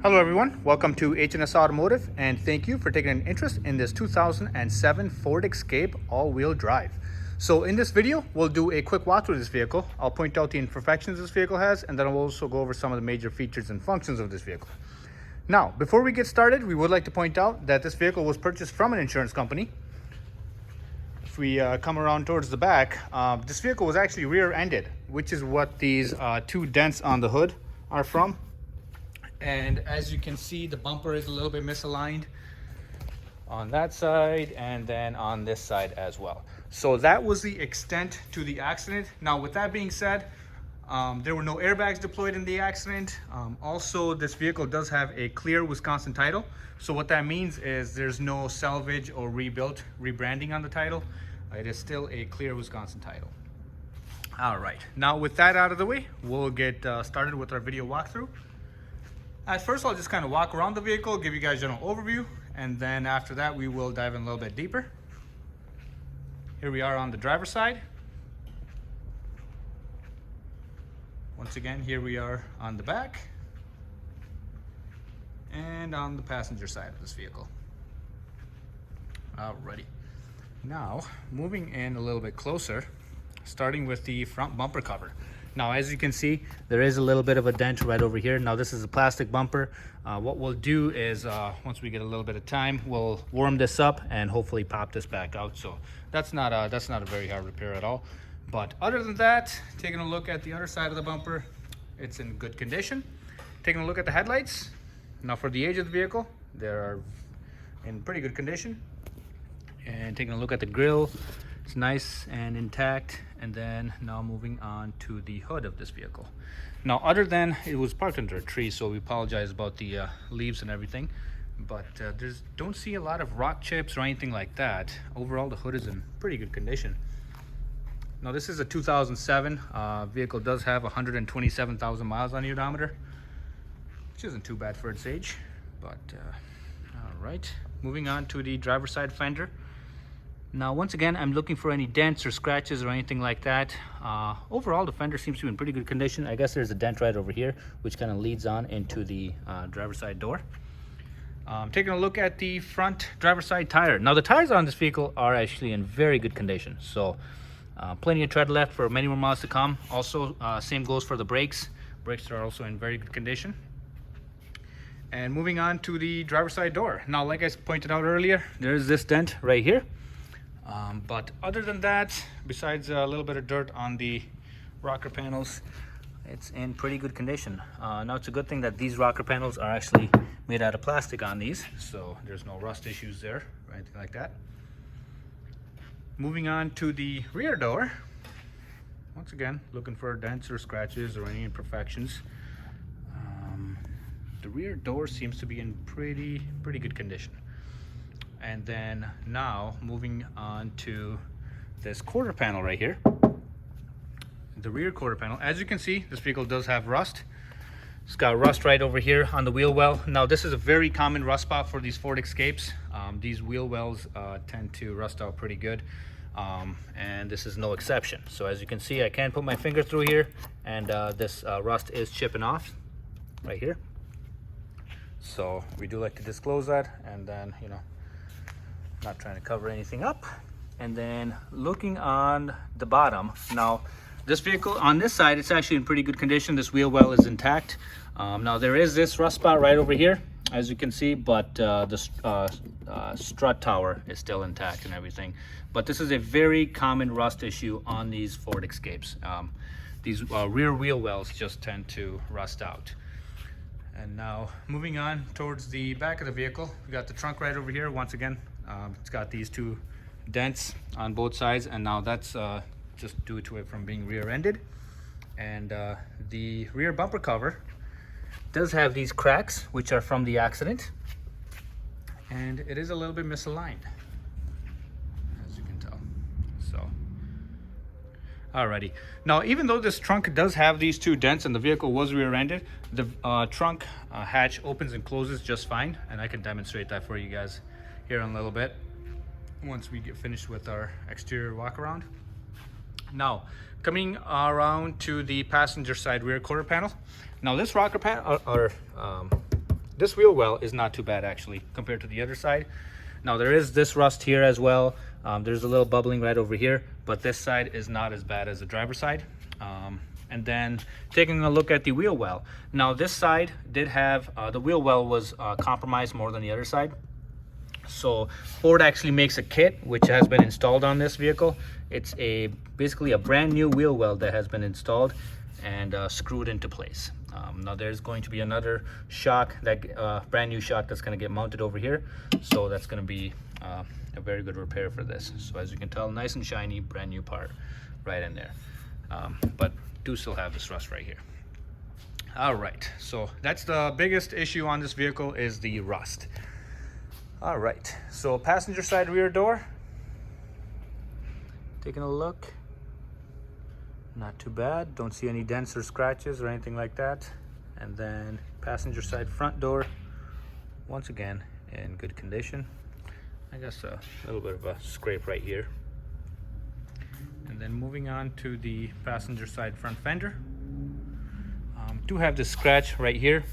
Hello everyone, welcome to H&S Automotive, and thank you for taking an interest in this 2007 Ford Escape all-wheel drive. So in this video, we'll do a quick walkthrough of this vehicle. I'll point out the imperfections this vehicle has, and then I'll also go over some of the major features and functions of this vehicle. Now, before we get started, we would like to point out that this vehicle was purchased from an insurance company. If we come around towards the back, this vehicle was actually rear-ended, which is what these two dents on the hood are from. And as you can see, the bumper is a little bit misaligned on that side and then on this side as well. So that was the extent to the accident. Now, with that being said, there were no airbags deployed in the accident. Also, this vehicle does have a clear Wisconsin title. So what that means is there's no salvage or rebranding on the title. It is still a clear Wisconsin title. All right, now with that out of the way, we'll get started with our video walkthrough. At first, I'll just kind of walk around the vehicle, give you guys a general overview, and then after that, we will dive in a little bit deeper. Here we are on the driver's side. Once again, here we are on the back and on the passenger side of this vehicle. Alrighty. Now, moving in a little bit closer, starting with the front bumper cover. Now, as you can see, there is a little bit of a dent right over here. Now, this is a plastic bumper. What we'll do is, once we get a little bit of time, we'll warm this up and hopefully pop this back out. So that's not a very hard repair at all. But other than that, taking a look at the other side of the bumper, it's in good condition. Taking a look at the headlights. Now, for the age of the vehicle, they're in pretty good condition. And taking a look at the grille, it's nice and intact. And then now moving on to the hood of this vehicle. Now, other than it was parked under a tree, so we apologize about the leaves and everything, but don't see a lot of rock chips or anything like that. Overall, the hood is in pretty good condition. Now, this is a 2007 vehicle. Does have 127,000 miles on the odometer, which isn't too bad for its age. But all right, moving on to the driver's side fender. Now, once again, I'm looking for any dents or scratches or anything like that. Overall, the fender seems to be in pretty good condition. I guess there's a dent right over here, which kind of leads on into the driver's side door. Taking a look at the front driver's side tire. Now, the tires on this vehicle are actually in very good condition. So, plenty of tread left for many more miles to come. Also, same goes for the brakes. Brakes are also in very good condition. And moving on to the driver's side door. Now, like I pointed out earlier, there's this dent right here. But other than that, besides a little bit of dirt on the rocker panels, it's in pretty good condition. Now, it's a good thing that these rocker panels are actually made out of plastic on these, so there's no rust issues there or anything like that. Moving on to the rear door. Once again, looking for dents or scratches or any imperfections. The rear door seems to be in pretty good condition. And then now moving on to this quarter panel right here, the rear quarter panel. As you can see, this vehicle does have rust. It's got rust right over here on the wheel well. Now, this is a very common rust spot for these Ford Escapes. These wheel wells tend to rust out pretty good, and this is no exception. So as you can see, I can put my finger through here, and this rust is chipping off right here. So we do like to disclose that, and then, you know, not trying to cover anything up. And then looking on the bottom, now this vehicle on this side, it's actually in pretty good condition. This wheel well is intact. Now, there is this rust spot right over here, as you can see, but the strut tower is still intact and everything. But this is a very common rust issue on these Ford Escapes. These rear wheel wells just tend to rust out. And now moving on towards the back of the vehicle, we got the trunk right over here. Once again, it's got these two dents on both sides, and now that's just due to it from being rear-ended. And the rear bumper cover does have these cracks, which are from the accident, and it is a little bit misaligned, as you can tell. So, alrighty. Now, even though this trunk does have these two dents and the vehicle was rear-ended, the trunk hatch opens and closes just fine, and I can demonstrate that for you guys here in a little bit once we get finished with our exterior walk around. Now, coming around to the passenger side rear quarter panel. Now, this rocker panel, this wheel well is not too bad actually compared to the other side. Now there is this rust here as well. There's a little bubbling right over here, but this side is not as bad as the driver's side. And then taking a look at the wheel well. Now this side did have, the wheel well was compromised more than the other side. So Ford actually makes a kit which has been installed on this vehicle. It's basically a brand new wheel well that has been installed and screwed into place. Now there's going to be another shock, that brand new shock that's going to get mounted over here. So that's going to be a very good repair for this. So as you can tell, nice and shiny, brand new part right in there. But do still have this rust right here. All right, so that's the biggest issue on this vehicle, is the rust. All right, so passenger side rear door, taking a look, not too bad. Don't see any dents or scratches or anything like that. And then passenger side front door, once again in good condition. I guess a little bit of a scrape right here. And then moving on to the passenger side front fender, do have this scratch right here,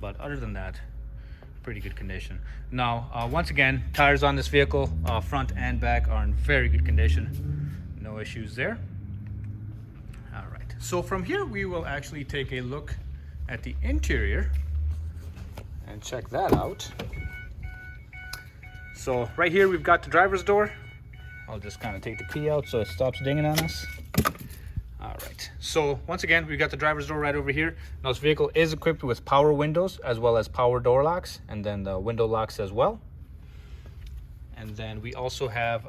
but other than that, pretty good condition. Now once again, tires on this vehicle, front and back, are in very good condition. No issues there. All right, so from here we will actually take a look at the interior and check that out. So right here we've got the driver's door. I'll just kind of take the key out so it stops dinging on us. All right, so once again, we've got the driver's door right over here. Now this vehicle is equipped with power windows as well as power door locks, and then the window locks as well. And then we also have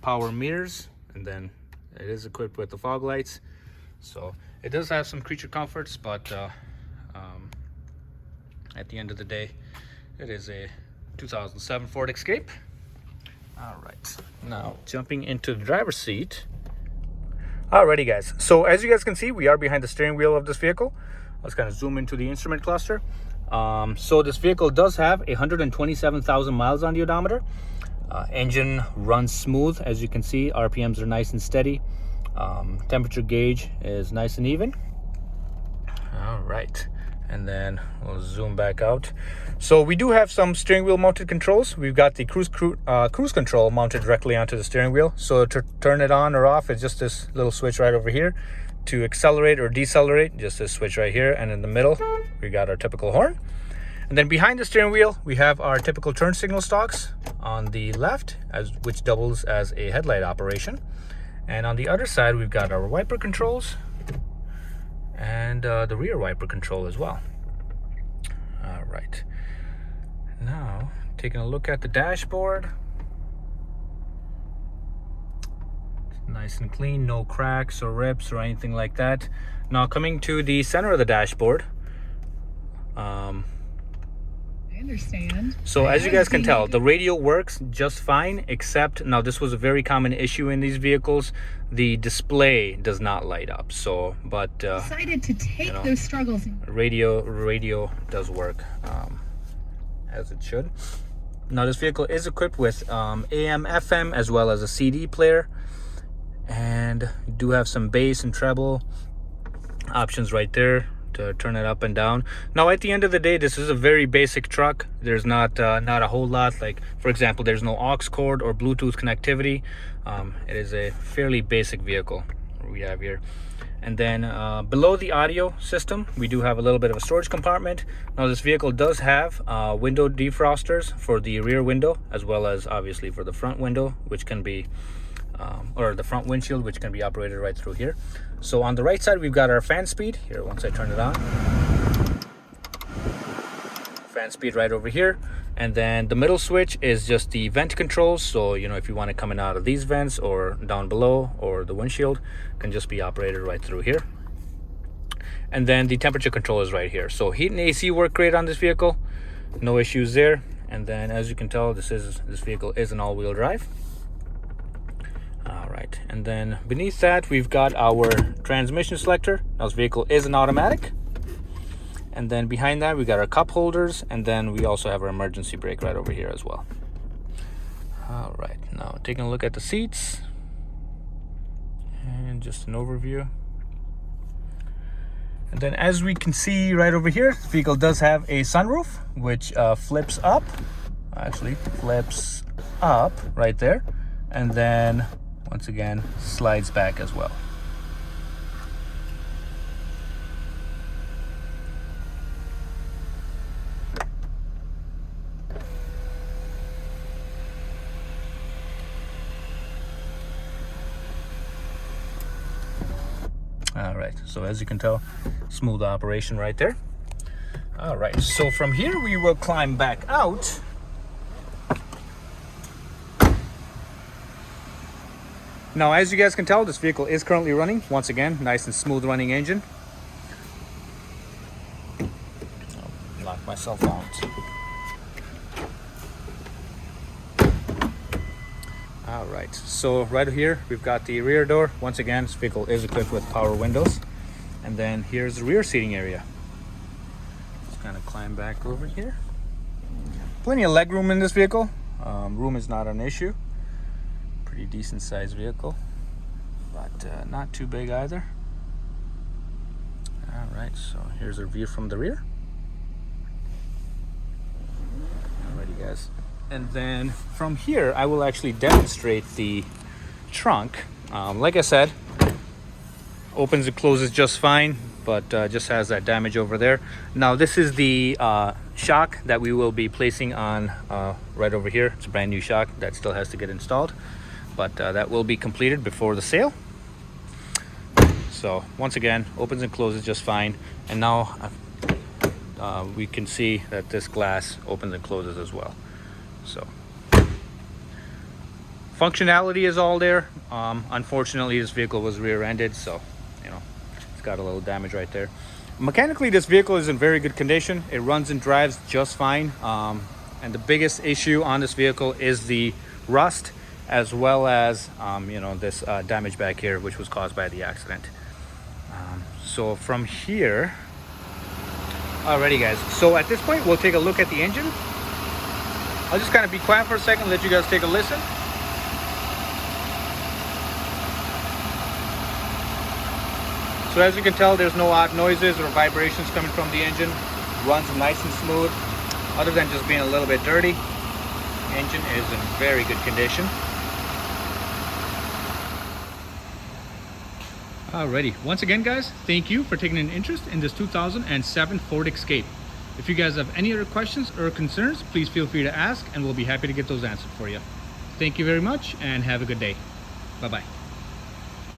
power mirrors, and then it is equipped with the fog lights. So it does have some creature comforts, but at the end of the day, it is a 2007 Ford Escape. All right, now jumping into the driver's seat. Alrighty guys, so as you guys can see, we are behind the steering wheel of this vehicle. Let's kind of zoom into the instrument cluster. So this vehicle does have 127,000 miles on the odometer. Engine runs smooth, as you can see. RPMs are nice and steady. Temperature gauge is nice and even. All right, and then we'll zoom back out. So we do have some steering wheel mounted controls. We've got the cruise control mounted directly onto the steering wheel. So to turn it on or off, it's just this little switch right over here. To accelerate or decelerate, just this switch right here. And in the middle, we got our typical horn. And then behind the steering wheel, we have our typical turn signal stalks on the left, which doubles as a headlight operation. And on the other side, we've got our wiper controls and the rear wiper control as well. All right, now taking a look at the dashboard. It's nice and clean, no cracks or rips or anything like that. Now coming to the center of the dashboard, I understand. So as you guys can tell, the radio works just fine, except now this was a very common issue in these vehicles. The display does not light up. So, but decided to take those struggles. Radio does work as it should. Now this vehicle is equipped with AM, FM, as well as a CD player, and you do have some bass and treble options right there to turn it up and down. Now at the end of the day, this is a very basic truck. There's not a whole lot, like for example, there's no aux cord or Bluetooth connectivity. It is a fairly basic vehicle we have here. And then below the audio system, we do have a little bit of a storage compartment. Now this vehicle does have window defrosters for the rear window, as well as obviously for the front window, which can be or the front windshield, which can be operated right through here. So on the right side, we've got our fan speed here. Once I turn it on, fan speed right over here. And then the middle switch is just the vent controls. So, you know, if you want it coming out of these vents or down below, or the windshield, can just be operated right through here. And then the temperature control is right here. So heat and AC work great on this vehicle. No issues there. And then as you can tell, this vehicle is an all-wheel drive. All right, and then beneath that, we've got our transmission selector. Now this vehicle is an automatic. And then behind that, we got our cup holders, and then we also have our emergency brake right over here as well. All right, now taking a look at the seats and just an overview. And then as we can see right over here, the vehicle does have a sunroof, which flips up, actually flips up right there. And then once again, slides back as well. All right, so as you can tell, smooth operation right there. All right, so from here we will climb back out. Now, as you guys can tell, this vehicle is currently running. Once again, nice and smooth running engine. I'll knock myself out. All right, so right here, we've got the rear door. Once again, this vehicle is equipped with power windows. And then here's the rear seating area. Just kind of climb back over here. Plenty of leg room in this vehicle. Room is not an issue. Pretty decent sized vehicle, but not too big either. All right, so here's a view from the rear. Alrighty, guys. And then from here, I will actually demonstrate the trunk. Like I said, opens and closes just fine, but just has that damage over there. Now, this is the shock that we will be placing on right over here. It's a brand new shock that still has to get installed, but that will be completed before the sale. So once again, opens and closes just fine. And now we can see that this glass opens and closes as well. So functionality is all there. Unfortunately, this vehicle was rear-ended, so you know, it's got a little damage right there. Mechanically, this vehicle is in very good condition. It runs and drives just fine. And the biggest issue on this vehicle is the rust, as well as you know, this damage back here, which was caused by the accident. So from here, alrighty guys, so at this point we'll take a look at the engine. I'll just kind of be quiet for a second, let you guys take a listen. So as you can tell, there's no odd noises or vibrations coming from the engine. Runs nice and smooth, other than just being a little bit dirty. Engine is in very good condition. Alrighty, once again guys, thank you for taking an interest in this 2007 Ford Escape. If you guys have any other questions or concerns, please feel free to ask and we'll be happy to get those answered for you. Thank you very much and have a good day. Bye-bye.